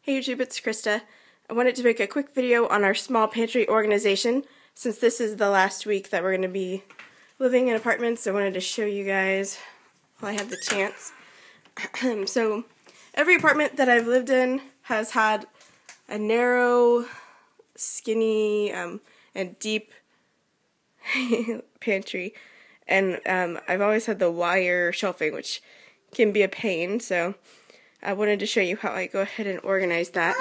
Hey YouTube, it's Krista. I wanted to make a quick video on our small pantry organization. Since this is the last week that we're going to be living in apartments, I wanted to show you guys while I had the chance. So, every apartment that I've lived in has had a narrow, skinny, and deep pantry. And I've always had the wire shelving, which can be a pain, so I wanted to show you how I go ahead and organize that.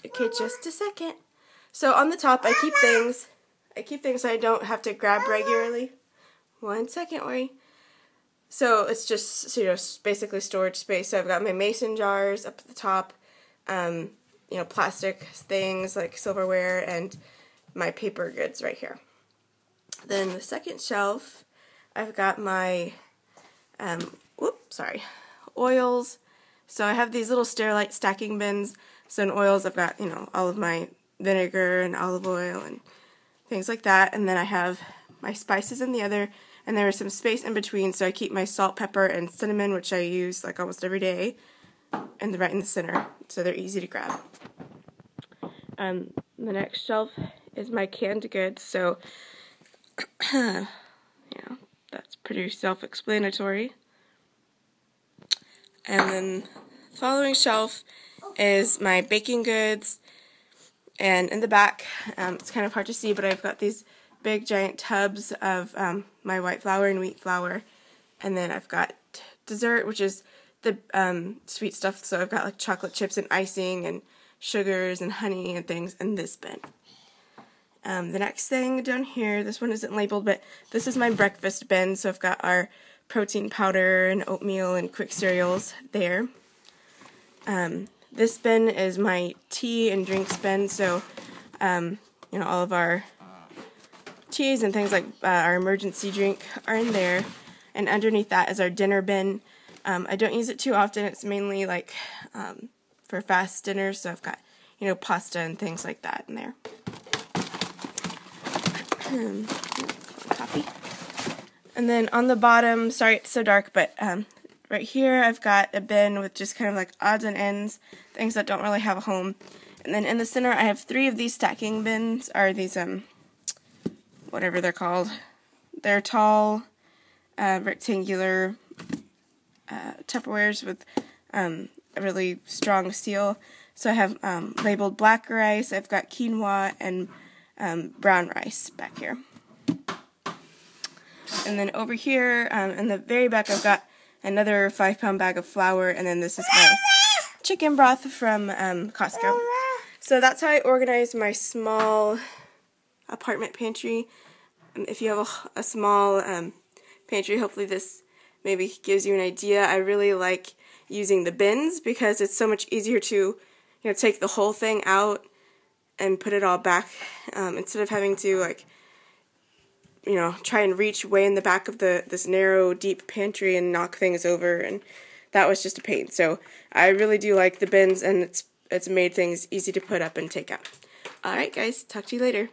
Okay, just a second. So on the top, I keep things so I don't have to grab regularly. 1 second, Ori. So it's just, basically storage space. So I've got my mason jars up at the top, plastic things like silverware, and my paper goods right here. Then the second shelf, I've got my, oils. So I have these little sterilite stacking bins. So in oils, I've got, all of my vinegar and olive oil and things like that. And then I have my spices in the other, and there is some space in between, so I keep my salt, pepper, and cinnamon, which I use like almost every day, and right in the center, so they're easy to grab. The next shelf is my canned goods, so that's pretty self-explanatory. And then the following shelf is my baking goods, and in the back, it's kind of hard to see, but I've got these big giant tubs of my white flour and wheat flour, and then I've got dessert, which is the sweet stuff, so I've got like chocolate chips and icing and sugars and honey and things in this bin. The next thing down here, this one isn't labeled, but this is my breakfast bin, so I've got our protein powder and oatmeal and quick cereals there. This bin is my tea and drinks bin, so all of our teas and things like our emergency drink are in there, and underneath that is our dinner bin. I don't use it too often. It's mainly like for fast dinners, so I've got pasta and things like that in there. Coffee. And then on the bottom, sorry it's so dark, but right here I've got a bin with just kind of like odds and ends, things that don't really have a home. And then in the center I have 3 of these stacking bins, or these whatever they're called. They're tall, rectangular Tupperwares with a really strong seal. So I have labeled black rice, I've got quinoa, and brown rice back here. And then over here, in the very back, I've got another 5-pound bag of flour, and then this is my chicken broth from Costco. So that's how I organize my small apartment pantry. If you have a small pantry, hopefully this maybe gives you an idea. I really like using the bins because it's so much easier to take the whole thing out and put it all back instead of having to try and reach way in the back of this narrow, deep pantry and knock things over, and that was just a pain. So I really do like the bins, and it's made things easy to put up and take out. Alright guys, talk to you later.